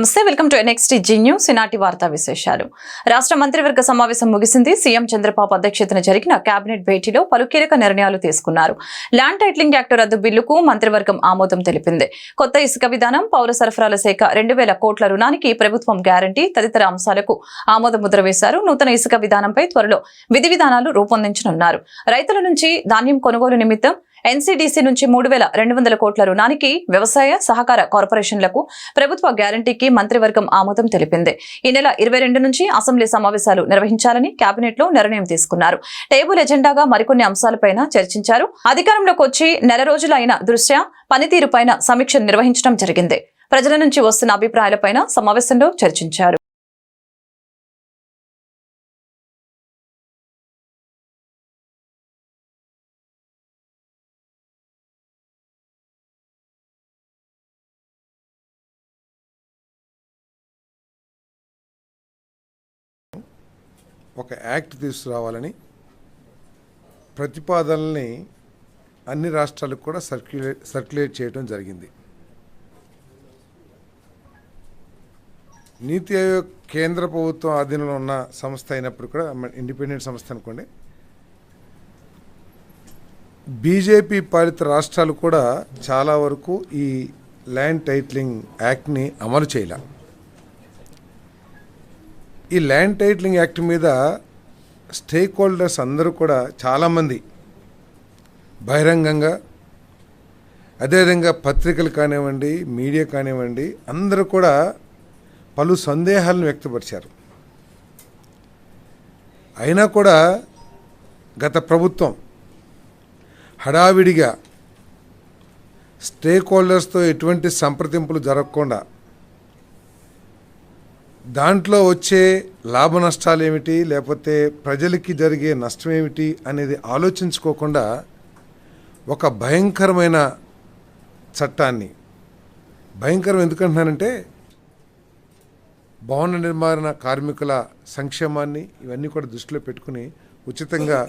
నమస్తే, welcome to NXTG news. ఈనాటి వార్తా విశేషాలు. రాష్ట్ర మంత్రివర్గ సమావేశం ముగిసింది. సీఎం చంద్రబాబు అధ్యక్షతన జరిగిన కేబినెట్ భేటీలో పలు కీలక నిర్ణయాలు తీసుకున్నారు. ల్యాండ్ టైటిలింగ్ యాక్ట్ రద్దు బిల్లుకు మంత్రివర్గం ఆమోదం తెలిపింది. కొత్త ఇసుక విధానం, పౌర సరఫరాల శాఖ 2000 కోట్ల రుణానికి ప్రభుత్వం గ్యారంటీ తదితర అంశాలకు ఆమోద ముద్ర వేశారు. నూతన ఇసుక విధానంపై త్వరలో విధి విధానాలు రూపొందించనున్నారు. రైతుల నుంచి ధాన్యం కొనుగోలు నిమిత్తం NCDC నుంచి 3200 కోట్ల రుణానికి వ్యవసాయ సహకార కార్పొరేషన్లకు ప్రభుత్వ గ్యారంటీకి మంత్రివర్గం ఆమోదం తెలిపింది. ఈ నెల 22 నుంచి అసెంబ్లీ సమావేశాలు నిర్వహించాలని కేబినెట్ లో నిర్ణయం తీసుకున్నారు. టేబుల్ ఎజెండాగా మరికొన్ని అంశాలపైన చర్చించారు. అధికారంలోకి వచ్చి నెల రోజులు అయిన దృష్ట్యా పనితీరుపైన సమీక్ష నిర్వహించడం జరిగింది. ప్రజల నుంచి వస్తున్న అభిప్రాయాలపైన సమావేశంలో చర్చించారు. ఒక యాక్ట్ తీసుకురావాలని ప్రతిపాదనల్ని అన్ని రాష్ట్రాలకు కూడా సర్క్యులేట్ చేయడం జరిగింది. నీతి ఆయోగ్ కేంద్ర ప్రభుత్వం ఆధీనంలో ఉన్న సంస్థ అయినప్పుడు కూడా ఇండిపెండెంట్ సంస్థ అనుకోండి. బీజేపీ పాలిత రాష్ట్రాలు కూడా చాలా వరకు ఈ ల్యాండ్ టైటిలింగ్ యాక్ట్ని అమలు చేయలే. ఈ ల్యాండ్ టైటిలింగ్ యాక్ట్ మీద స్టేక్ హోల్డర్స్ అందరూ కూడా చాలామంది బహిరంగంగా, అదేవిధంగా పత్రికలు కానివ్వండి, మీడియా కానివ్వండి, అందరూ కూడా పలు సందేహాలను వ్యక్తపరిచారు. అయినా కూడా గత ప్రభుత్వం హడావిడిగా స్టేక్ హోల్డర్స్తో ఎటువంటి సంప్రదింపులు జరగకుండా దాంట్లో వచ్చే లాభ నష్టాలు ఏమిటి, లేకపోతే ప్రజలకి జరిగే నష్టం ఏమిటి అనేది ఆలోచించుకోకుండా ఒక భయంకరమైన చట్టాన్ని, భయంకరం ఎందుకంటున్నానంటే భవన నిర్మాణ కార్మికుల సంక్షేమాన్ని ఇవన్నీ కూడా దృష్టిలో పెట్టుకుని ఉచితంగా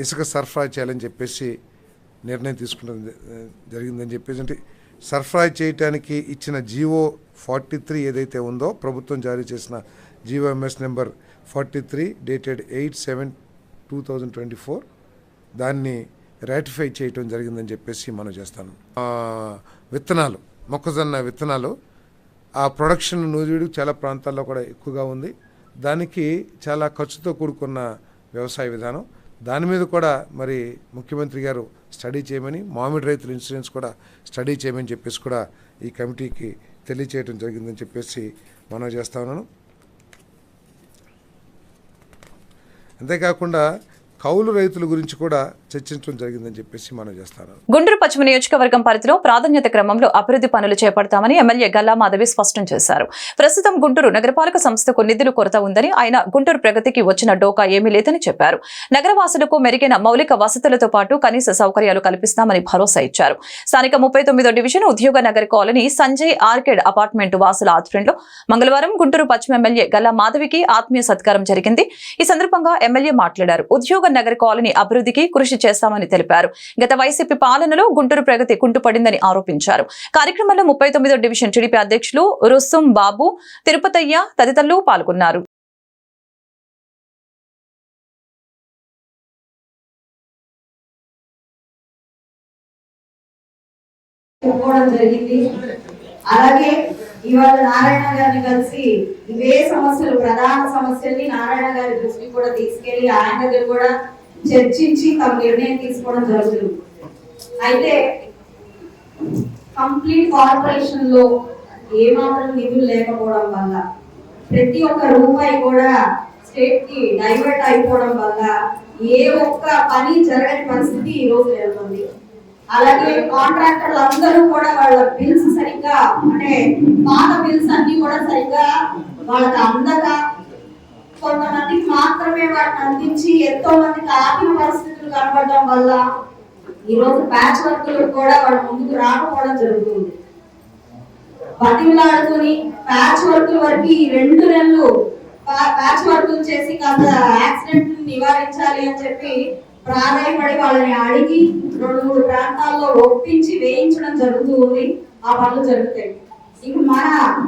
ఇసుక సరఫరా చేయాలని చెప్పేసి నిర్ణయం తీసుకోవడం జరిగిందని చెప్పేసి, అంటే సరఫరా చేయటానికి ఇచ్చిన జీవో 43 ఏదైతే ఉందో, ప్రభుత్వం జారీ చేసిన GOMS నెంబర్ 43 డేటెడ్ 8/7/2024 దాన్ని రాటిఫై చేయటం జరిగిందని చెప్పేసి మనం చేస్తాను. విత్తనాలు, మొక్కజొన్న విత్తనాలు, ఆ ప్రొడక్షన్ నూజివీడు చాలా ప్రాంతాల్లో కూడా ఎక్కువగా ఉంది. దానికి చాలా ఖర్చుతో కూడుకున్న వ్యవసాయ విధానం, దాని మీద కూడా మరి ముఖ్యమంత్రి గారు స్టడీ చేయమని, మామిడి రైతుల ఇన్సూరెన్స్ కూడా స్టడీ చేయమని చెప్పేసి కూడా ఈ కమిటీకి తెలియచేయడం జరిగిందని చెప్పేసి మనం చేస్తా ఉన్నాను. అంతేకాకుండా కౌలు రైతుల గురించి కూడా చర్చించడం జరిగిందని చెప్పేసి మనం చేస్తాను. గుంటూరు పశ్చిమ నియోజకవర్గం పరిధిలో ప్రాధాన్యత క్రమంలో అభివృద్ధి పనులు చేపడతామని ఎమ్మెల్యే గల్లా మాధవి స్పష్టం చేశారు. ప్రస్తుతం గుంటూరు నగరపాలక సంస్థకు నిధులు కొరత ఉందని, ఆయన గుంటూరు ప్రగతికి వచ్చిన డోకా ఏమీ లేదని చెప్పారు. నగరవాసులకు మెరుగైన మౌలిక వసతులతో పాటు కనీస సౌకర్యాలు కల్పిస్తామని భరోసా ఇచ్చారు. స్థానిక 39వ division Udyoga Nagar colony Sanjay arcade apartment వాసుల ఆధ్వర్యంలో మంగళవారం గుంటూరు పశ్చిమ ఎమ్మెల్యే గల్లా మాధవికి ఆత్మీయ సత్కారం జరిగింది. ఈ సందర్భంగా ఎమ్మెల్యే మాట్లాడారు. ఉద్యోగ నగర్ కాలనీ అభివృద్ధికి కృషి చేస్తామని తెలిపారు. గత వైసీపీ పాలనలో గుంటూరు ప్రగతి కుంటుపడిందని ఆరోపించారు. కార్యక్రమంలో 39వ డివిజన్ టీడీపీ అధ్యక్షులు రుస్సుం బాబు, తిరుపతయ్య తదితరులు పాల్గొన్నారు. అలాగే ఇవాళ నారాయణ గారిని కలిసి ఇవే సమస్యలు, ప్రధాన సమస్యల్ని నారాయణ గారి దృష్టికి కూడా తీసుకెళ్లి ఆయన దగ్గర కూడా చర్చించి తమ నిర్ణయం తీసుకోవడం జరుగుతుంది. అయితే కంప్లీట్ కార్పొరేషన్ లో ఏమాత్రం నిధులు లేకపోవడం వల్ల, ప్రతి ఒక్క రూపాయి కూడా స్టేట్ కి డైవర్ట్ అయిపోవడం వల్ల ఏ ఒక్క పని జరగని పరిస్థితి ఈ రోజు నెలకొంది. అలాగే కాంట్రాక్టర్లు అందరూ కూడా వాళ్ళ బిల్స్ సరిగ్గా, అంటే పాత బిల్స్ అన్ని కూడా సరిగ్గా వాళ్ళకి అందక కొంతమందికి మాత్రమే వాటిని అందించి ఎంతో మందికి ఆపిన పరిస్థితులు కనబడడం వల్ల ఈరోజు ప్యాచ్ వర్కులు కూడా వాళ్ళ ముందుకు రాకపోవడం జరుగుతుంది. బతిమలాడుకుని ప్యాచ్ వర్కుల వరకు 2 నెలలు ప్యాచ్ వర్కులు చేసి కాస్త యాక్సిడెంట్ నివారించాలి అని చెప్పి ప్రాధాయపడి వాళ్ళని అడిగి 2-3 ప్రాంతాల్లో ఒప్పించి వేయించడం జరుగుతూ ఉంది. ఆ పనులు జరుగుతాయి. ఇక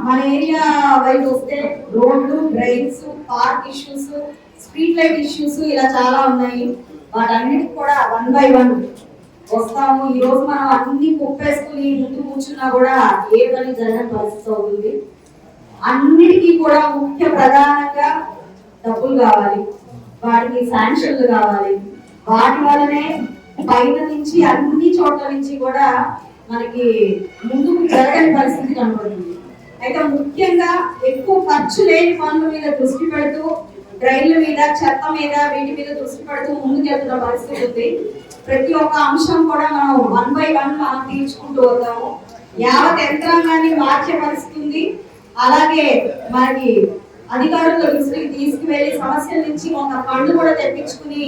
మన ఏరియా వైపు వస్తే రోడ్లు, drains, park issues, street light issues ఇలా చాలా ఉన్నాయి. వాటన్నిటికి కూడా 1 by 1 వస్తాము. ఈ రోజు మనం అన్ని కుప్పేసుకుని ముందు కూర్చున్నా కూడా ఏ పని జరగని పరిస్థితి అవుతుంది. అన్నిటికీ కూడా ముఖ్య ప్రధానంగా డబ్బులు కావాలి, వాటికి శాంక్షన్లు కావాలి. వాటి వల్లనే పైన నుంచి అన్ని చోట్ల నుంచి కూడా మనకి ముందుకు జరగని పరిస్థితి కనబడుతుంది. అయితే ముఖ్యంగా ఎక్కువ ఖర్చు లేని పనుల మీద దృష్టి పెడుతూ, డ్రైన్ల మీద, చెత్త మీద, వీటి మీద దృష్టి పెడుతూ ముందుకెళ్తున్న పరిస్థితి ఉంది. ప్రతి ఒక్క అంశం కూడా మనం 1 by 1 మనం తీర్చుకుంటూ వద్దాము. యావత్ యంత్రాంగాన్ని మార్చే పరిస్థితి ఉంది. అలాగే మనకి అధికారుల దృష్టికి తీసుకువెళ్ళి సమస్యల నుంచి ఒక ఫండ్ కూడా తెప్పించుకుని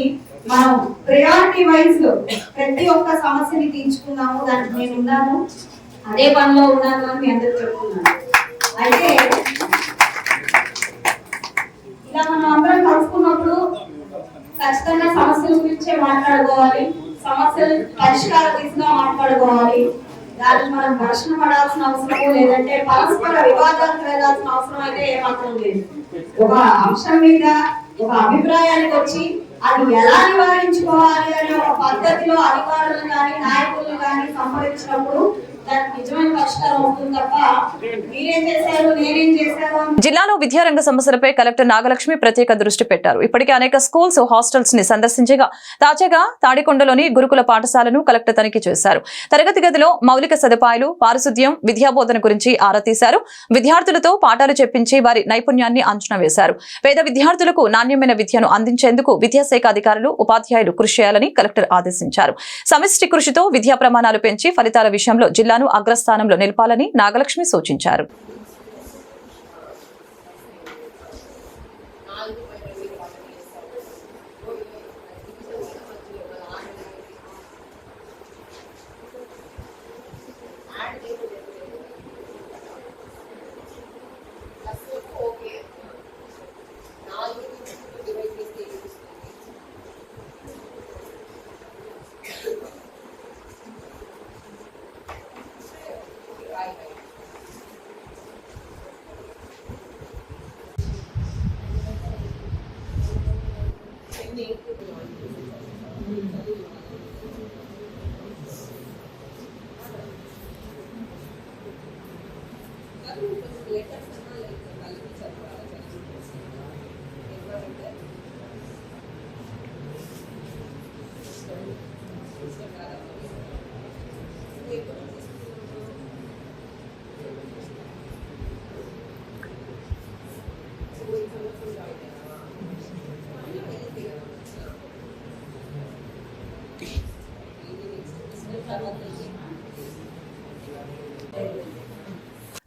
మనం ప్రయారిటీ వైజ్ ప్రతి ఒక్క సమస్యని తీర్చుకున్నాము. దానికి నేను ఉన్నాను, అదే పనిలో ఉన్నాను అని మీ అందరికి చెప్తున్నాను. అయితే ఇలా మనం అందరం కలుసుకున్నప్పుడు ఖచ్చితంగా సమస్యల గురించే మాట్లాడుకోవాలి, సమస్యలు పరిష్కార దిశగా మాట్లాడుకోవాలి. దానికి మనం ఘర్షణ పడాల్సిన అవసరము లేదంటే పరస్పర వివాదాలకు వెళ్ళాల్సిన అవసరం అయితే ఏమాత్రం లేదు. ఒక అంశం మీద ఒక అభిప్రాయానికి వచ్చి అది ఎలా నివారించుకోవాలి అనే ఒక పద్ధతిలో అధికారులను కానీ నాయకులను కానీ సంప్రదించినప్పుడు దానికి నిజమైన పరిష్కారం అవుతుంది తప్ప మీరేం చేశారు నేనేం చేశారు. జిల్లాలో విద్యారంగ సమస్యలపై కలెక్టర్ నాగలక్ష్మి ప్రత్యేక దృష్టి పెట్టారు. ఇప్పటికే అనేక స్కూల్స్, హాస్టల్స్ ని సందర్శించగా తాజాగా తాడికొండలోని గురుకుల పాఠశాలను కలెక్టర్ తనిఖీ చేశారు. తరగతి గదిలో మౌలిక సదుపాయాలు, పారిశుద్ధ్యం, విద్యాబోధన గురించి ఆరా తీశారు. విద్యార్థులతో పాఠాలు చెప్పించి వారి నైపుణ్యాన్ని అంచనా వేశారు. పేద విద్యార్థులకు నాణ్యమైన విద్యను అందించేందుకు విద్యాశాఖ అధికారులు, ఉపాధ్యాయులు కృషి చేయాలని కలెక్టర్ ఆదేశించారు. సమిష్టి కృషితో విద్యా ప్రమాణాలు పెంచి ఫలితాల విషయంలో జిల్లాను అగ్రస్థానంలో నిలపాలని నాగలక్ష్మి సూచించారు.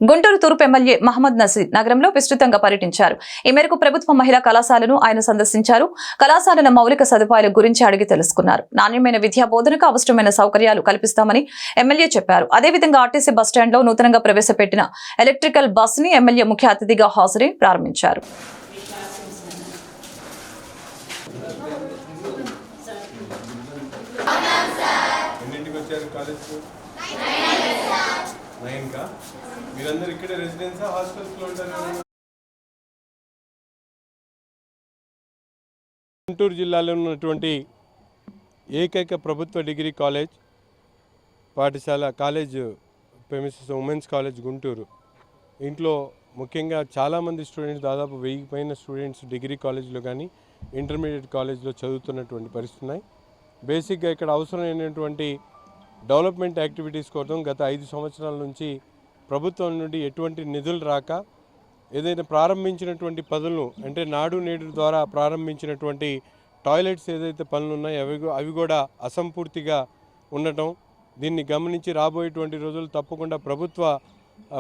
గుంటూరు తూర్పు ఎమ్మెల్యే మహమ్మద్ నసీర్ నగరంలో విస్తృతంగా పర్యటించారు. ఈ మేరకు ప్రభుత్వ మహిళా కళాశాలను ఆయన సందర్శించారు. కళాశాలల మౌలిక సదుపాయాల గురించి అడిగి తెలుసుకున్నారు. నాణ్యమైన విద్యా బోధనకు అవసరమైన సౌకర్యాలు కల్పిస్తామని ఎమ్మెల్యే చెప్పారు. అదేవిధంగా ఆర్టీసీ బస్టాండ్లో నూతనంగా ప్రవేశపెట్టిన ఎలక్ట్రికల్ బస్ ని ఎమ్మెల్యే ముఖ్య అతిథిగా హాజరై ప్రారంభించారు. మీరందరూ ఇక్కడ రెసిడెన్సా హాస్టల్స్లో ఉంటారు? గుంటూరు జిల్లాలో ఉన్నటువంటి ఏకైక ప్రభుత్వ డిగ్రీ కాలేజ్ పాఠశాల college premises women's college Guntur. ఇంట్లో ముఖ్యంగా చాలామంది స్టూడెంట్స్, దాదాపు 1000 పైన స్టూడెంట్స్ డిగ్రీ కాలేజ్లో కానీ ఇంటర్మీడియట్ కాలేజ్లో చదువుతున్నటువంటి పరిస్థితి ఉన్నాయి. బేసిక్గా ఇక్కడ అవసరమైనటువంటి డెవలప్మెంట్ యాక్టివిటీస్ కోసం గత 5 సంవత్సరాల నుంచి ప్రభుత్వం నుండి ఎటువంటి నిధులు రాక ఏదైనా ప్రారంభించినటువంటి పనులను, అంటే నాడు నేడు ద్వారా ప్రారంభించినటువంటి టాయిలెట్స్ ఏదైతే పనులు ఉన్నాయో అవి కూడా అసంపూర్తిగా ఉండటం, దీన్ని గమనించి రాబోయేటువంటి రోజులు తప్పకుండా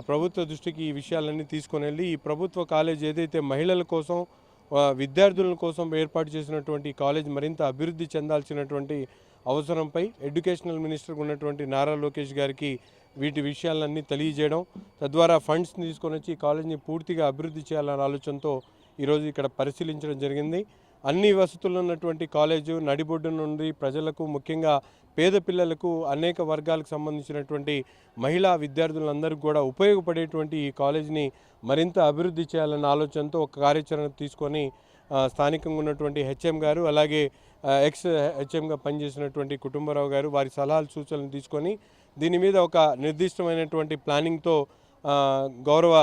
ప్రభుత్వ దృష్టికి ఈ విషయాలన్నీ తీసుకొని వెళ్ళి ఈ ప్రభుత్వ కాలేజ్ ఏదైతే మహిళల కోసం, విద్యార్థుల కోసం ఏర్పాటు చేసినటువంటి కాలేజ్ మరింత అభివృద్ధి చెందాల్సినటువంటి అవసరంపై ఎడ్యుకేషనల్ మినిస్టర్గా ఉన్నటువంటి నారా లోకేష్ గారికి వీటి విషయాలన్నీ తెలియజేయడం, తద్వారా ఫండ్స్ని తీసుకొని వచ్చి ఈ కాలేజీని పూర్తిగా అభివృద్ధి చేయాలనే ఆలోచనతో ఈరోజు ఇక్కడ పరిశీలించడం జరిగింది. అన్ని వసతులు ఉన్నటువంటి కాలేజు, నడిబొడ్డు నుండి ప్రజలకు, ముఖ్యంగా పేద పిల్లలకు, అనేక వర్గాలకు సంబంధించినటువంటి మహిళా విద్యార్థులందరికీ కూడా ఉపయోగపడేటువంటి ఈ కాలేజీని మరింత అభివృద్ధి చేయాలన్న ఆలోచనతో ఒక కార్యాచరణ తీసుకొని స్థానికంగా ఉన్నటువంటి హెచ్ఎం గారు, అలాగే ఎక్స్ హెచ్ఎంగా పనిచేసినటువంటి కుటుంబరావు గారు వారి సలహాలు సూచనలు తీసుకొని దీని మీద ఒక నిర్దిష్టమైనటువంటి ప్లానింగ్తో గౌరవ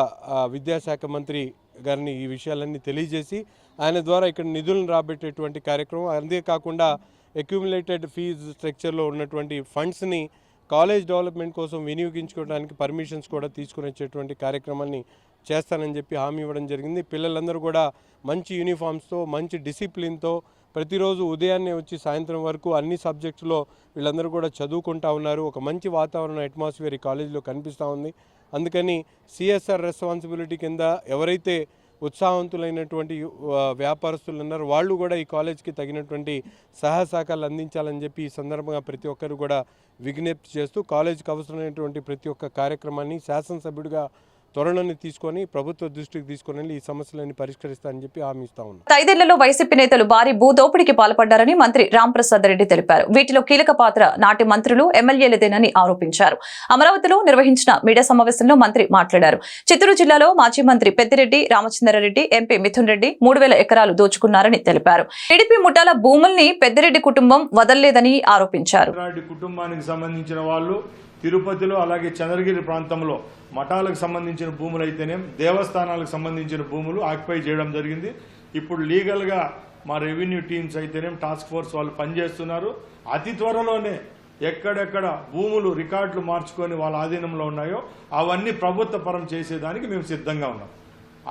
విద్యాశాఖ మంత్రి గారిని ఈ విషయాలన్నీ తెలియజేసి ఆయన ద్వారా ఇక్కడ నిధులను రాబట్టేటువంటి కార్యక్రమం, అంతేకాకుండా అక్యుములేటెడ్ ఫీజు స్ట్రక్చర్లో ఉన్నటువంటి ఫండ్స్ని కాలేజ్ డెవలప్మెంట్ కోసం వినియోగించుకోవడానికి పర్మిషన్స్ కూడా తీసుకుని వచ్చేటువంటి కార్యక్రమాన్ని చేస్తానని చెప్పి హామీ ఇవ్వడం జరిగింది. పిల్లలందరూ కూడా మంచి యూనిఫామ్స్తో, మంచి డిసిప్లిన్తో ప్రతిరోజు ఉదయాన్నే వచ్చి సాయంత్రం వరకు అన్ని సబ్జెక్ట్స్లో వీళ్ళందరూ కూడా చదువుకుంటా ఉన్నారు. ఒక మంచి వాతావరణం, అట్మాస్ఫియర్ ఈ కాలేజీలో కనిపిస్తూ ఉంది. అందుకని సిఎస్ఆర్ రెస్పాన్సిబిలిటీ కింద ఎవరైతే ఉత్సాహవంతులైనటువంటి వ్యాపారస్తులు ఉన్నారో వాళ్ళు కూడా ఈ కాలేజ్కి తగినటువంటి సహాయ సహకారాలు అందించాలని చెప్పి ఈ సందర్భంగా ప్రతి ఒక్కరు కూడా విజ్ఞప్తి చేస్తూ కాలేజీకి అవసరమైనటువంటి ప్రతి ఒక్క కార్యక్రమాన్ని శాసనసభ్యుడిగా త్వరలోనే తీసుకొని ప్రభుత్వ దృష్టికి తీసుకొని ఈ సమస్యలన్నీ పరిష్కరిస్తారని చెప్పి హామీ ఇస్తా ఉన్నారు. 5 ఏళ్లలో వైసీపీ నేతలు భారీ భూదోపిడికి పాల్పడ్డారని మంత్రి రాంప్రసాద్ రెడ్డి తెలిపారు. వీటిలో కీలక పాత్ర నాటి మంత్రులు, ఎమ్మెల్యేలదేనని ఆరోపించారు. అమరావతిలో నిర్వహించిన మీడియా సమావేశంలో మంత్రి మాట్లాడారు. చిత్తూరు జిల్లాలో మాజీ మంత్రి పెద్దిరెడ్డి రామచంద్రారెడ్డి, ఎంపీ మిథున్ రెడ్డి 3000 ఎకరాలు దోచుకున్నారని తెలిపారు. టీడీపీ ముఠాల భూముల్ని పెద్దిరెడ్డి కుటుంబం వదల్లేదని ఆరోపించారు. కుటుంబానికి సంబంధించిన వాళ్ళు తిరుపతిలో, అలాగే చంద్రగిరి ప్రాంతంలో మఠాలకు సంబంధించిన భూములు అయితేనే, దేవస్థానాలకు సంబంధించిన భూములు ఆక్యుపై చేయడం జరిగింది. ఇప్పుడు లీగల్గా మా రెవెన్యూ టీమ్స్ అయితేనేం, టాస్క్ ఫోర్స్ వాళ్ళు పనిచేస్తున్నారు. అతి త్వరలోనే ఎక్కడెక్కడ భూములు రికార్డులు మార్చుకొని వాళ్ళ ఆధీనంలో ఉన్నాయో అవన్నీ ప్రభుత్వ పరం చేసేదానికి మేము సిద్ధంగా ఉన్నాం.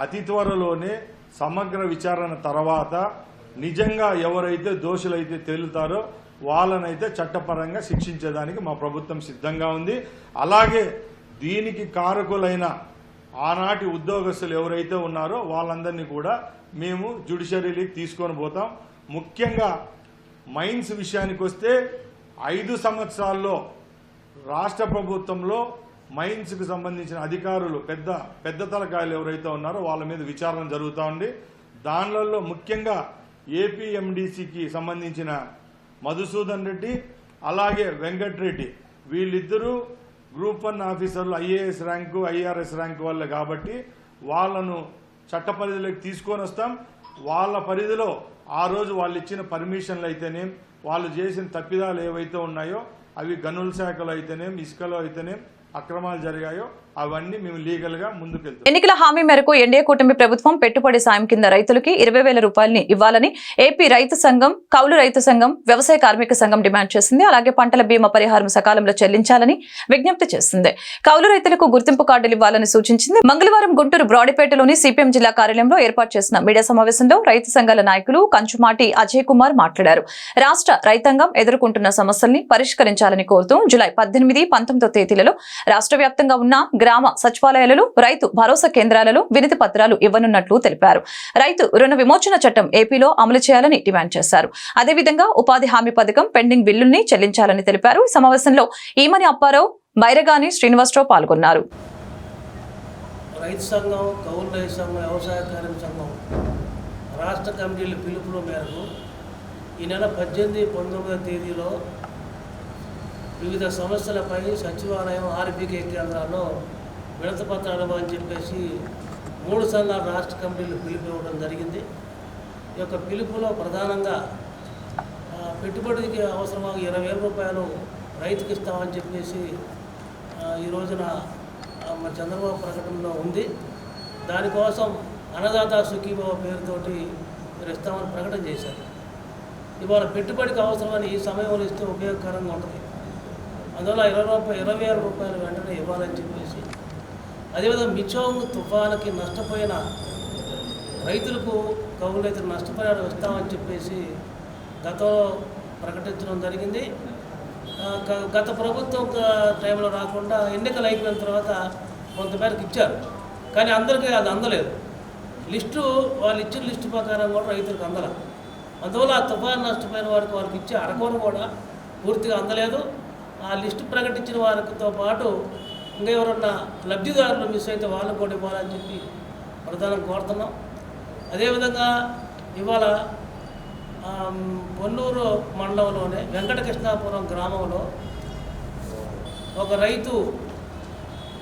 అతి త్వరలోనే సమగ్ర విచారణ తర్వాత నిజంగా ఎవరైతే దోషులైతే తేలుతారో వాళ్ళనైతే చట్టపరంగా శిక్షించేదానికి మా ప్రభుత్వం సిద్ధంగా ఉంది. అలాగే దీనికి కారకులైన ఆనాటి ఉద్యోగస్తులు ఎవరైతే ఉన్నారో వాళ్ళందరినీ కూడా మేము జ్యుడిషియరీకి తీసుకొని పోతాం. ముఖ్యంగా మైన్స్ విషయానికి వస్తే 5 సంవత్సరాల్లో రాష్ట్ర ప్రభుత్వంలో మైన్స్కి సంబంధించిన అధికారులు పెద్ద తలకాయలు ఎవరైతే ఉన్నారో వాళ్ళ మీద విచారణ జరుగుతూ ఉంది. దానిలో ముఖ్యంగా ఏపీఎండిసికి సంబంధించిన మధుసూదన్ రెడ్డి, అలాగే వెంకట్రెడ్డి, వీళ్ళిద్దరూ గ్రూప్ 1 ఆఫీసర్లు, ఐఏఎస్ ర్యాంకు, ఐఆర్ఎస్ ర్యాంకు వాళ్ళే కాబట్టి వాళ్ళను చట్ట పరిధిలోకి తీసుకొని వస్తాం. వాళ్ళ పరిధిలో ఆ రోజు వాళ్ళు ఇచ్చిన పర్మిషన్లు అయితేనేం, వాళ్ళు చేసిన తప్పిదాలు ఏవైతే ఉన్నాయో అవి గనుల శాఖలో అయితేనేం, ఇసుకలో అయితేనేం అక్రమాలు జరిగాయో అవన్నీ మేము లీగల్ గా ముందుకెళ్తాం. ఎన్నికల హామీ మేరకు ఎన్డీఏ కూటమి ప్రభుత్వం పెట్టుబడి సాయం కింద రైతులకి 20,000 రూపాయలని ఇవ్వాలని ఏపీ రైతు సంఘం, కౌలు రైతు సంఘం, వ్యవసాయ కార్మిక సంఘం డిమాండ్ చేసింది. అలాగే పంటల బీమా పరిహారం సకాలంలో చెల్లించాలని విజ్ఞప్తి చేసింది. కౌలు రైతులకు గుర్తింపు కార్డులు ఇవ్వాలని సూచించింది. మంగళవారం గుంటూరు బ్రాడీపేటలోని సిపిఎం జిల్లా కార్యాలయంలో ఏర్పాటు చేసిన మీడియా సమావేశంలో రైతు సంఘాల నాయకులు కంచుమాటి అజయ్ కుమార్ మాట్లాడారు. రాష్ట్ర రైతాంగం ఎదుర్కొంటున్న సమస్యల్ని పరిష్కరించాలని కోరుతూ జూలై 18, 19 తేదీలలో రాష్ట్ర వ్యాప్తంగా ఉన్న గ్రామ సచివాలయాలలో, రైతు భరోసా కేంద్రాలలో వినతి పత్రాలు ఇవ్వనున్నట్లు తెలిపారు. రైతు రుణ విమోచన చట్టం ఏపీలో అమలు చేయాలని డిమాండ్ చేశారు. అదేవిధంగా ఉపాధి హామీ పథకం పెండింగ్ బిల్లుల్ని చెల్లించాలని తెలిపారు. ఈ సమావేశంలో ఈమని అప్పారావు, బైరగాని శ్రీనివాసరావు పాల్గొన్నారు. రైతు సంఘం, కౌలు రైతు సంఘం, వ్యవసాయ కార్మిక సంఘం రాష్ట్ర కమిటీల పిలుపుల మేరకు ఈ నెల 18, 19 తేదీలో వివిధ సమస్యలపై సచివాలయం, ఆర్బీకే కేంద్రాల్లో వినతి పత్రాలు అని చెప్పేసి 3 సంఘాల రాష్ట్ర కమిటీలు పిలుపు ఇవ్వడం జరిగింది. ఈ యొక్క పిలుపులో ప్రధానంగా పెట్టుబడికి అవసరమైన 20,000 రూపాయలు రైతుకి ఇస్తామని చెప్పేసి ఈ రోజున మన చంద్రబాబు ప్రకటనలో ఉంది. దానికోసం అన్నదాత సుఖీభావ పేరుతోటి మీరు ఇస్తామని ప్రకటన చేశారు. ఇవాళ పెట్టుబడికి అవసరమని ఈ సమయంలో ఇస్తే ఉపయోగకరంగా ఉంటుంది. అందువల్ల 20,000 రూపాయలు వెంటనే ఇవ్వాలని చెప్పేసి, అదేవిధంగా మిచోంగ్ తుఫానుకి నష్టపోయిన రైతులకు, కౌలు రైతులకు నష్టపరిహారం ఇస్తామని చెప్పేసి గతంలో ప్రకటించడం జరిగింది. గత ప్రభుత్వం టైంలో రాకుండా ఎన్నికలు అయిపోయిన తర్వాత కొంతమేరకు ఇచ్చారు, కానీ అందరికీ అది అందలేదు. వాళ్ళు ఇచ్చిన లిస్టు ప్రకారం కూడా రైతులకు అందల. అందువల్ల ఆ తుఫాను నష్టపోయిన వారికి ఇచ్చే అరకొన కూడా పూర్తిగా అందలేదు. ఆ లిస్టు ప్రకటించిన వారితో పాటు ఇంకా ఎవరన్నా లబ్ధిదారులు మిస్ అయితే వాళ్ళకు కూడా ఇవ్వాలని చెప్పి ప్రధానంగా కోరుతున్నాం. అదేవిధంగా ఇవాళ పొన్నూరు మండలంలోనే వెంకటకృష్ణాపురం గ్రామంలో ఒక రైతు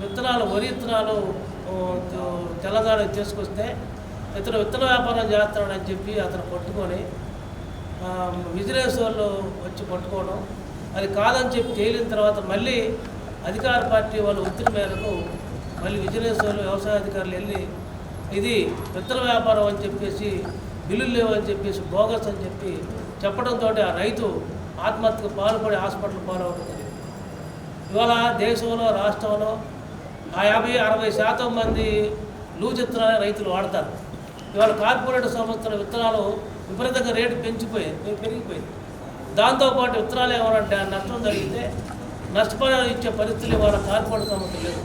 విత్తనాలు వరి విత్తనాలు తెలంగాణకు తీసుకొస్తే ఇతను విత్తన వ్యాపారం చేస్తాడని చెప్పి అతను పట్టుకొని విజిలెన్స్ వాళ్ళు వచ్చి పట్టుకోవడం, అది కాదని చెప్పి తేలిన తర్వాత మళ్ళీ అధికార పార్టీ వాళ్ళు ఒత్తిడి మేరకు మళ్ళీ విజిలెన్స్ వాళ్ళు వ్యవసాయ అధికారులు వెళ్ళి ఇది విత్తన వ్యాపారం అని చెప్పేసి బిల్లులు లేవు అని చెప్పేసి బోగస్ అని చెప్పి చెప్పడంతో ఆ రైతు ఆత్మహత్యకు పాల్పడి హాస్పిటల్ పాలవడం జరిగింది. ఇవాళ దేశంలో రాష్ట్రంలో 50-60% మంది లూజ్ విత్తనాలు రైతులు వాడతారు. ఇవాళ కార్పొరేట్ సంస్థల విత్తనాలు విపరీతంగా రేటు పెరిగిపోయింది. దాంతోపాటు విత్తనాలు ఏమనంటే నష్టం జరిగితే నష్టపరిహారం ఇచ్చే పరిస్థితులు ఇవాళ కార్పొరేట్ సంస్థలు లేదు.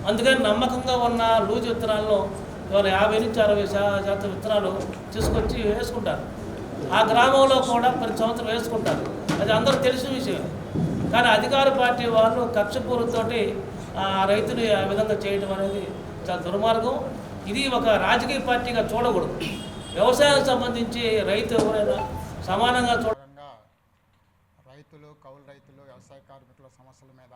అందుకని నమ్మకంగా ఉన్న లూజ్ విత్తనాలను ఇవాళ 50-60% విత్తనాలు తీసుకొచ్చి వేసుకుంటారు. ఆ గ్రామంలో కూడా ప్రతి సంవత్సరం వేసుకుంటారు. అది అందరూ తెలిసిన విషయం. కానీ అధికార పార్టీ వాళ్ళు కక్షపూరితో ఆ రైతుని ఆ విధంగా చేయడం అనేది చాలా దుర్మార్గం. ఇది ఒక రాజకీయ పార్టీగా చూడకూడదు. వ్యవసాయం సంబంధించి రైతు ఎవరైనా సమానంగా రైతులు, కౌలు రైతులు, వ్యవసాయ కార్మికుల సమస్యల మీద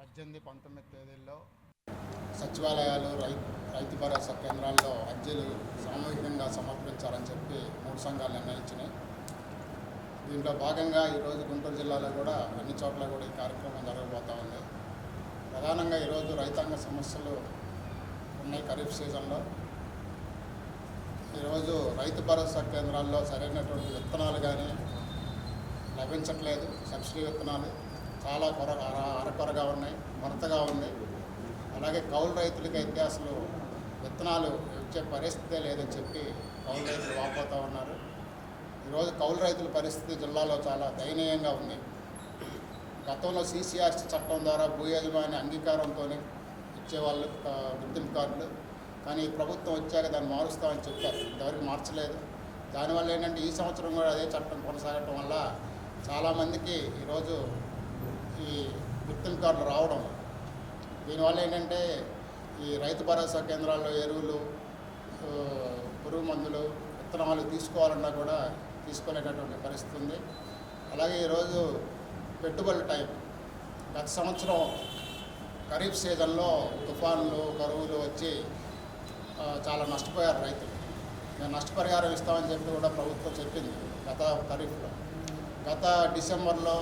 18-19 తేదీల్లో సచివాలయాలు, రైతు భరోసా కేంద్రాల్లో అర్జీలు సామూహికంగా సమర్పించాలని చెప్పి 3 సంఘాలు నిర్ణయించినాయి. దీంట్లో భాగంగా ఈరోజు గుంటూరు జిల్లాలో కూడా అన్ని చోట్ల కూడా ఈ కార్యక్రమం జరగబోతూ ఉంది. ప్రధానంగా ఈరోజు రైతాంగ సమస్యలు ఉన్నాయి. ఖరీఫ్ సీజన్లో ఈరోజు రైతు భరోసా కేంద్రాల్లో సరైనటువంటి విత్తనాలు కానీ లభించట్లేదు. సబ్సిడీ విత్తనాలు చాలా అరకొరగా ఉన్నాయి, కొరతగా ఉంది. అలాగే కౌలు రైతులకైతే అసలు విత్తనాలు ఇచ్చే పరిస్థితే లేదని చెప్పి కౌలు రైతులు వాపోతూ ఉన్నారు. ఈరోజు కౌలు రైతుల పరిస్థితి జిల్లాలో చాలా దయనీయంగా ఉంది. గతంలో CCRC చట్టం ద్వారా భూ యజమాని అంగీకారంతో ఇచ్చేవాళ్ళు గుర్తింపు కార్డులు. కానీ ఈ ప్రభుత్వం వచ్చాక దాన్ని మారుస్తామని చెప్పారు, ఇంతవరకు మార్చలేదు. దానివల్ల ఏంటంటే ఈ సంవత్సరం కూడా అదే చట్టం కొనసాగటం వల్ల చాలామందికి ఈరోజు ఈ గుర్తింపు కార్డులు రావడం. దీనివల్ల ఏంటంటే ఈ రైతు భరోసా కేంద్రాల్లో ఎరువులు, పురుగు మందులు, విత్తనాలు తీసుకోవాలన్నా కూడా తీసుకోలేనటువంటి పరిస్థితి ఉంది. అలాగే ఈరోజు పెట్టుబడుల టైం. గత సంవత్సరం ఖరీఫ్ సీజన్లో తుఫాన్లు, కరువులు వచ్చి చాలా నష్టపోయారు రైతులు. మేము నష్టపరిహారం ఇస్తామని చెప్పి కూడా ప్రభుత్వం చెప్పింది గత ఖరీఫ్లో. గత డిసెంబర్లో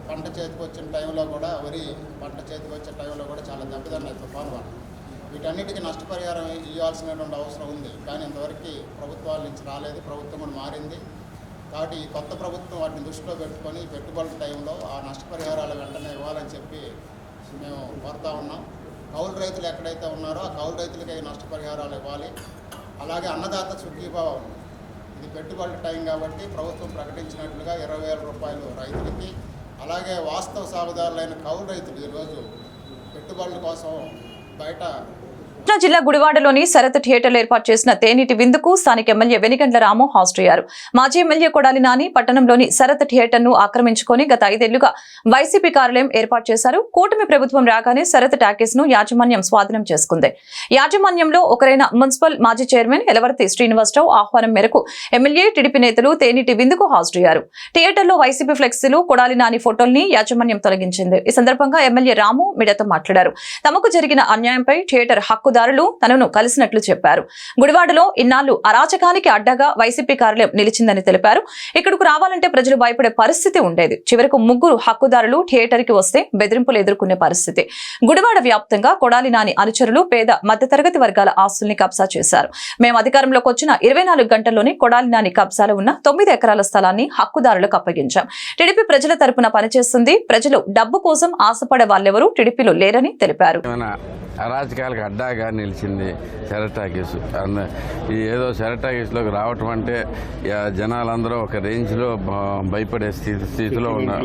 పంట చేతికి వచ్చిన టైంలో కూడా, వరి పంట చేతికి వచ్చే టైంలో కూడా చాలా దెబ్బతిన్నాయి తుఫాను వల్ల. వీటన్నిటికీ నష్టపరిహారం ఇవ్వాల్సినటువంటి అవసరం ఉంది. కానీ ఇంతవరకు ప్రభుత్వాల నుంచి రాలేదు. ప్రభుత్వం కూడా మారింది. కాబట్టి ఈ కొత్త ప్రభుత్వం వాటిని దృష్టిలో పెట్టుకొని పెట్టుబడుల టైంలో ఆ నష్టపరిహారాలు వెంటనే ఇవ్వాలని చెప్పి మేము కోరుతా ఉన్నాం. కౌలు రైతులు ఎక్కడైతే ఉన్నారో ఆ కౌలు రైతులకి నష్టపరిహారాలు ఇవ్వాలి. అలాగే అన్నదాత సుఖీభావం, ఇది పెట్టుబడుల టైం కాబట్టి ప్రభుత్వం ప్రకటించినట్లుగా 20,000 రూపాయలు రైతులకి, అలాగే వాస్తవ సాగుదారులైన కౌలు రైతులు ఈరోజు పెట్టుబడుల కోసం బయట కృష్ణా జిల్లా గుడివాడలోని శరత్ థియేటర్లో ఏర్పాటు చేసిన తేనీటి విందుకు స్థానిక ఎమ్మెల్యే వెనిగండ్ల రాము హాజరయ్యారు. మాజీ ఎమ్మెల్యే కొడాలి నాని పట్టణంలోని శరత్ థియేటర్ను ఆక్రమించుకొని గత 5 ఏళ్లుగా వైసీపీ కార్యాలయం ఏర్పాటు చేశారు. కూటమి ప్రభుత్వం రాగానే శరత్ టాకీస్ ను యాజమాన్యం స్వాధీనం చేసుకుంది. యాజమాన్యంలో ఒకరైన మున్సిపల్ మాజీ చైర్మన్ ఎలవర్తి శ్రీనివాసరావు ఆహ్వానం మేరకు ఎమ్మెల్యే, టీడీపీ నేతలు తేనీటి విందుకు హాజరయ్యారు. థియేటర్లో వైసీపీ ఫ్లెక్సీలు, కొడాలి నాని ఫోటోల్ని యాజమాన్యం తొలగించింది. ఈ సందర్భంగా ఎమ్మెల్యే రాము మీడియాతో మాట్లాడారు. తమకు జరిగిన అన్యాయంపై థియేటర్ హక్కుదారులు తనను కలిసినట్లు చెప్పారు. గుడివాడలో ఇన్నాళ్లు అరాచకానికి అడ్డగా వైసీపీ కార్యాలయం నిలిచిందని తెలిపారు. ఇక్కడకు రావాలంటే ప్రజలు భయపడే పరిస్థితి ఉండేది. చివరకు 3 హక్కుదారులు థియేటర్ కి వస్తే బెదిరింపులు ఎదుర్కొనే పరిస్థితి. గుడివాడ వ్యాప్తంగా కొడాలి నాని అనుచరులు పేద మధ్యతరగతి వర్గాల ఆస్తుల్ని కబ్జా చేశారు. మేము అధికారంలోకి వచ్చిన 24 గంటల్లోనే కొడాలి నాని కబ్జాలో ఉన్న 9 ఎకరాల స్థలాన్ని హక్కుదారులకు అప్పగించాం. టీడీపీ ప్రజల తరపున పనిచేస్తుంది. ప్రజలు డబ్బు కోసం ఆశపడే వాళ్ళెవరూ టీడీపీలో లేరని తెలిపారు. అరాచకాలకు అడ్డాగా నిలిచింది శరత్ టాకీస్. ఏదో శరత్ టాకీస్లోకి రావటం అంటే జనాలందరూ ఒక రేంజ్లో భయపడే స్థితిలో ఉన్నారు.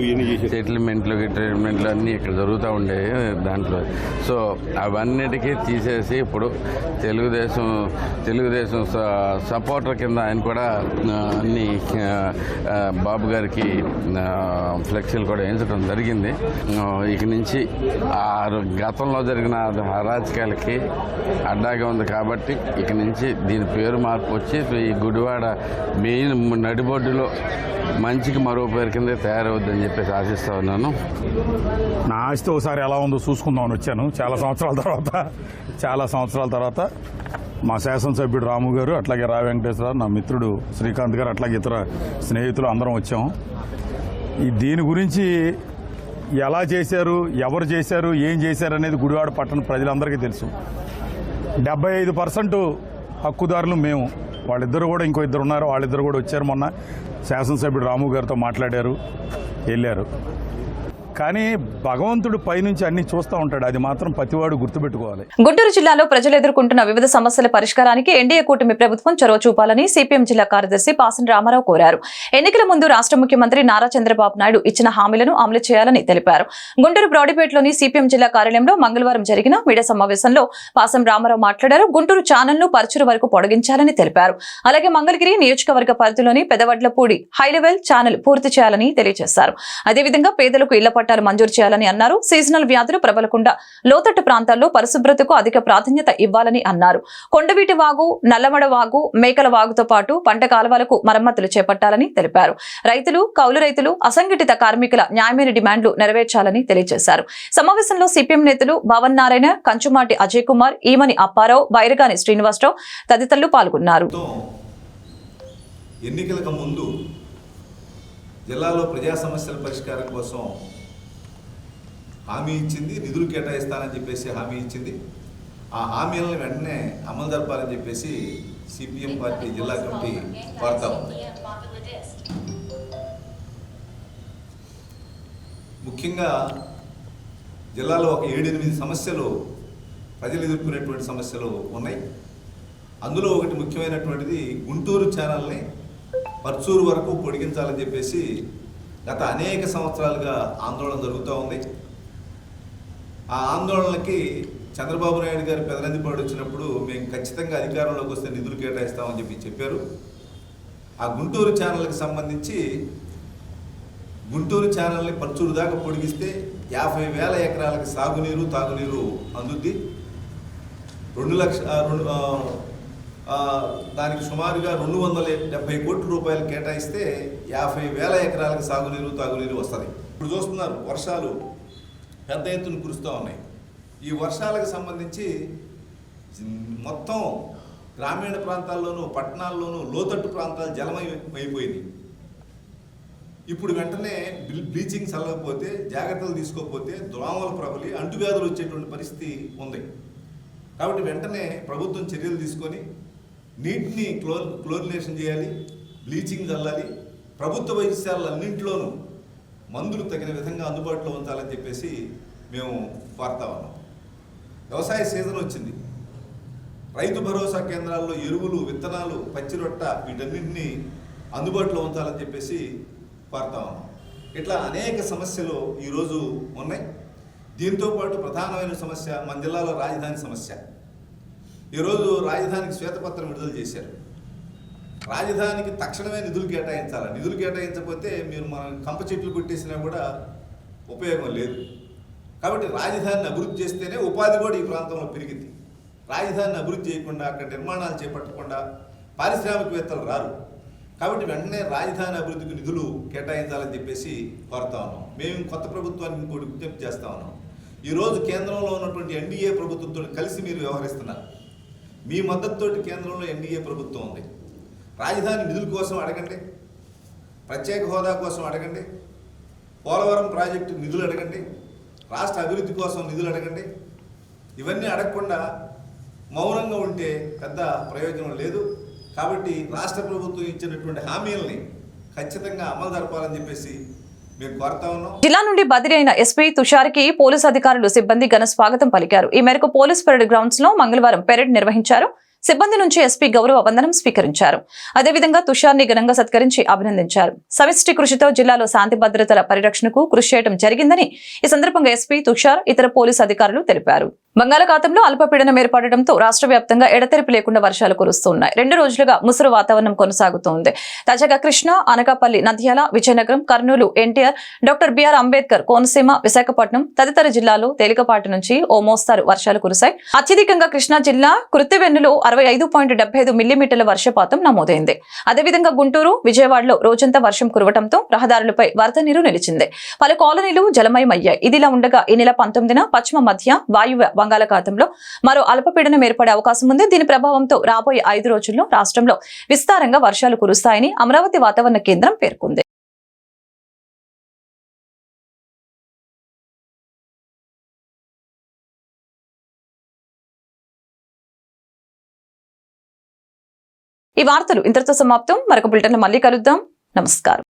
సెటిల్మెంట్లు అన్నీ ఇక్కడ జరుగుతూ ఉండేవి దాంట్లో. సో అవన్నిటికీ తీసేసి ఇప్పుడు తెలుగుదేశం సపోర్టర్ కింద ఆయన కూడా అన్ని బాబు గారికి ఫ్లెక్సీలు కూడా వేయించడం జరిగింది. ఇక నుంచి గతంలో జరిగిన అరాచకాలకి అడ్డాగా ఉంది కాబట్టి ఇక నుంచి దీని పేరు మార్పు వచ్చి ఈ గుడివాడ మెయిన్ నడిబొడ్డులో మంచికి మరో పేరు కింద తయారవుద్దని చెప్పేసి ఆశిస్తా ఉన్నాను. నా ఆస్తి ఒకసారి ఎలా ఉందో చూసుకుందామని వచ్చాను. చాలా సంవత్సరాల తర్వాత మా శాసనసభ్యుడు రాము గారు, అట్లాగే రా వెంకటేశ్వరరావు, నా మిత్రుడు శ్రీకాంత్ గారు, అట్లాగే ఇతర స్నేహితులు అందరం వచ్చాం. దీని గురించి ఎలా చేశారు, ఎవరు చేశారు, ఏం చేశారు అనేది గుడివాడ పట్టణ ప్రజలందరికీ తెలుసు. 75% హక్కుదారులు మేము. వాళ్ళిద్దరు కూడా ఇంకో ఇద్దరు ఉన్నారు, వాళ్ళిద్దరు కూడా వచ్చారు. మొన్న శాసనసభ్యుడు రాము గారితో మాట్లాడారు, వెళ్ళారు. కానీ భగవంతుడు పైనుంచి అన్ని చూస్తూ ఉంటాడు, అది మాత్రం ప్రతివాడు గుర్తుపెట్టుకోవాలి. గుంటూరు జిల్లాలో ప్రజలు ఎదుర్కొంటున్న వివిధ సమస్యల పరిష్కారానికి ఎన్డీఏ కూటమి ప్రభుత్వం చొరవ చూపాలని సిపిఎం జిల్లా కార్యదర్శి పాసం రామారావు కోరారు. ఎన్నికల ముందు రాష్ట్ర ముఖ్యమంత్రి నారా చంద్రబాబు నాయుడు ఇచ్చిన హామీలను అమలు చేయాలని తెలిపారు. గుంటూరు బ్రాడీపేటలోని సిపిఎం జిల్లా కార్యాలయంలో మంగళవారం జరిగిన మీడియా సమావేశంలో పాసం రామారావు మాట్లాడారు. గుంటూరు ఛానల్ను పరుచూరు వరకు పొడిగించాలని తెలిపారు. అలాగే మంగళగిరి నియోజకవర్గ పరిధిలోని పెదవడ్లపూడి హైలెవెల్ ఛానల్ పూర్తి చేయాలని తెలియజేశారు. అదేవిధంగా పేదలకు ఇళ్ల పట్టాలు మంజూరు చేయాలని అన్నారు. సీజనల్ వ్యాధులు ప్రబలకుండా లోతట్టు ప్రాంతాల్లో పరిశుభ్రతకు అధిక ప్రాధాన్యత ఇవ్వాలని అన్నారు. కొండవీటి వాగు, నల్లమడ వాగు, మేకల వాగుతో పాటు పంట కాలువలకు మరమ్మతులు చేపట్టాలని తెలిపారు. రైతులు, కౌలు రైతులు, అసంఘటిత కార్మికుల న్యాయమైన డిమాండ్లు నెరవేర్చాలని తెలియజేశారు. సమావేశంలో సిపిఎం నేతలు భావన్ నారాయణ, కంచుమాటి అజయ్ కుమార్, ఈమని అప్పారావు, బైరగాని శ్రీనివాసరావు తదితరులు పాల్గొన్నారు. ఎన్నికలకు ముందు జిల్లాలో ప్రజా సమస్యల పరిష్కారం కోసం హామీ ఇచ్చింది, నిధులు కేటాయిస్తానని చెప్పేసి హామీ ఇచ్చింది. ఆ హామీలను వెంటనే అమలు జరపాలని చెప్పేసి సిపిఎం పార్టీ జిల్లా కమిటీ కోరుతా ఉంది. ముఖ్యంగా జిల్లాలో ఒక 7-8 సమస్యలు ప్రజలు ఎదుర్కొనేటువంటి సమస్యలు ఉన్నాయి. అందులో ఒకటి ముఖ్యమైనటువంటిది గుంటూరు ఛానల్ని పర్చూరు వరకు పొడిగించాలని చెప్పేసి గత అనేక సంవత్సరాలుగా ఆందోళన జరుగుతూ ఉంది. ఆ ఆందోళనకి చంద్రబాబు నాయుడు గారు పెదనందిపాడు వచ్చినప్పుడు మేము ఖచ్చితంగా అధికారంలోకి వస్తే నిధులు కేటాయిస్తామని చెప్పారు. ఆ గుంటూరు ఛానల్కి సంబంధించి గుంటూరు ఛానల్ని పర్చూరు దాకా పొడిగిస్తే 50,000 ఎకరాలకు సాగునీరు, తాగునీరు అందుద్ది. 2 లక్షల దానికి సుమారుగా 270 కోట్ల రూపాయలు కేటాయిస్తే 50,000 ఎకరాలకు సాగునీరు, తాగునీరు వస్తుంది. ఇప్పుడు చూస్తున్నారు, వర్షాలు పెద్ద ఎత్తున కురుస్తూ ఉన్నాయి. ఈ వర్షాలకు సంబంధించి మొత్తం గ్రామీణ ప్రాంతాల్లోనూ పట్టణాల్లోనూ లోతట్టు ప్రాంతాలు జలమైపోయింది. ఇప్పుడు వెంటనే బ్లీచింగ్ చల్లకపోతే, జాగ్రత్తలు తీసుకోకపోతే దోమలు ప్రబలి అంటువ్యాధులు వచ్చేటువంటి పరిస్థితి ఉంది. కాబట్టి వెంటనే ప్రభుత్వం చర్యలు తీసుకొని నీటిని క్లోరినేషన్ చేయాలి, బ్లీచింగ్ చల్లాలి, ప్రభుత్వ వైద్యశాలన్నింటిలోనూ మందులు తగిన విధంగా అందుబాటులో ఉంచాలని చెప్పేసి మేము కోరుతా ఉన్నాం. వ్యవసాయ సీజన్ వచ్చింది. రైతు భరోసా కేంద్రాల్లో ఎరువులు, విత్తనాలు, పచ్చిరొట్ట వీటన్నింటినీ అందుబాటులో ఉంచాలని చెప్పేసి కోరుతా ఉన్నాం. ఇట్లా అనేక సమస్యలు ఈరోజు ఉన్నాయి. దీంతోపాటు ప్రధానమైన సమస్య మన జిల్లాలో రాజధాని సమస్య. ఈరోజు రాజధానికి శ్వేతపత్రం విడుదల చేశారు. రాజధానికి తక్షణమే నిధులు కేటాయించాలి. నిధులు కేటాయించకపోతే మీరు మనం కంప చెట్లు కొట్టేసినా కూడా ఉపయోగం లేదు. కాబట్టి రాజధానిని అభివృద్ధి చేస్తేనే ఉపాధి కూడా ఈ ప్రాంతంలో పెరిగింది. రాజధానిని అభివృద్ధి చేయకుండా, అక్కడ నిర్మాణాలు చేపట్టకుండా పారిశ్రామికవేత్తలు రారు. కాబట్టి వెంటనే రాజధాని అభివృద్ధికి నిధులు కేటాయించాలని చెప్పేసి కోరుతా ఉన్నాం. మేము కొత్త ప్రభుత్వానికి ఇంకోటి విజ్ఞప్తి చేస్తా ఉన్నాం. ఈరోజు కేంద్రంలో ఉన్నటువంటి ఎన్డీఏ ప్రభుత్వంతో కలిసి మీరు వ్యవహరిస్తున్నారు. మీ మద్దతుతోటి కేంద్రంలో ఎన్డీఏ ప్రభుత్వం ఉంది. రాజధాని నిధుల కోసం అడగండి, ప్రత్యేక హోదా కోసం అడగండి, పోలవరం ప్రాజెక్టు నిధులు అడగండి, రాష్ట్ర అభివృద్ధి కోసం నిధులు అడగండి. ఇవన్నీ అడగకుండా మౌనంగా ఉంటే పెద్ద ప్రయోజనం లేదు. కాబట్టి రాష్ట్ర ప్రభుత్వం ఇచ్చినటువంటి హామీలని ఖచ్చితంగా అమలు జరపాలని చెప్పేసి మేము కోరుతా ఉన్నాం. జిల్లా నుండి బదిలీ అయిన ఎస్పీ తుషార్కి పోలీసు అధికారులు, సిబ్బంది ఘన స్వాగతం పలికారు. ఈ మేరకు పోలీస్ పెరేడ్ గ్రౌండ్స్ లో మంగళవారం పెరేడ్ నిర్వహించారు. సిబ్బంది నుంచి ఎస్పీ గౌరవ వందనం స్వీకరించారు. అదేవిధంగా తుషార్ని ఘనంగా సత్కరించి అభినందించారు. సమిష్టి కృషితో జిల్లాలో శాంతి భద్రతల పరిరక్షణకు కృషి చేయడం జరిగిందని ఈ సందర్భంగా ఎస్పీ తుషార్ ఇతర పోలీసు అధికారులు తెలిపారు. బంగాళాఖాతంలో అల్పపీడనం ఏర్పడడంతో రాష్ట్ర వ్యాప్తంగా ఎడతెరిపి లేకుండా వర్షాలు కురుస్తున్నాయి. 2 రోజులుగా ముసురు వాతావరణం కొనసాగుతోంది. తాజాగా కృష్ణా, అనకాపల్లి, నంద్యాల, విజయనగరం, కర్నూలు, ఎన్టీఆర్, డాక్టర్ బిఆర్ అంబేద్కర్, కోనసీమ, విశాఖపట్నం తదితర జిల్లాల్లో తేలికపాటి నుంచి ఓ మోస్తారు వర్షాలు కురిశాయి. అత్యధికంగా కృష్ణా జిల్లా కృత్తివెన్నులో 65.75 మిల్లీమీటర్ల వర్షపాతం నమోదైంది. అదేవిధంగా గుంటూరు, విజయవాడలో రోజంతా వర్షం కురవడంతో రహదారులపై వరద నీరు నిలిచింది. పలు కాలనీలు జలమయమయ్యాయి. ఇదిలా ఉండగా ఈ నెల 19న పశ్చిమ మధ్య వాయువ్య బంగాళాఖాతంలో మరో అల్పపీడనం ఏర్పడే అవకాశం ఉంది. దీని ప్రభావంతో రాబోయే 5 రోజుల్లో రాష్ట్రంలో విస్తారంగా వర్షాలు కురుస్తాయని అమరావతి వాతావరణ కేంద్రం పేర్కొంది. ఈ వార్తలు ఇంతటితో సమాప్తం. మరొక బులెటిన్లో మళ్ళీ కలుద్దాం. నమస్కారం.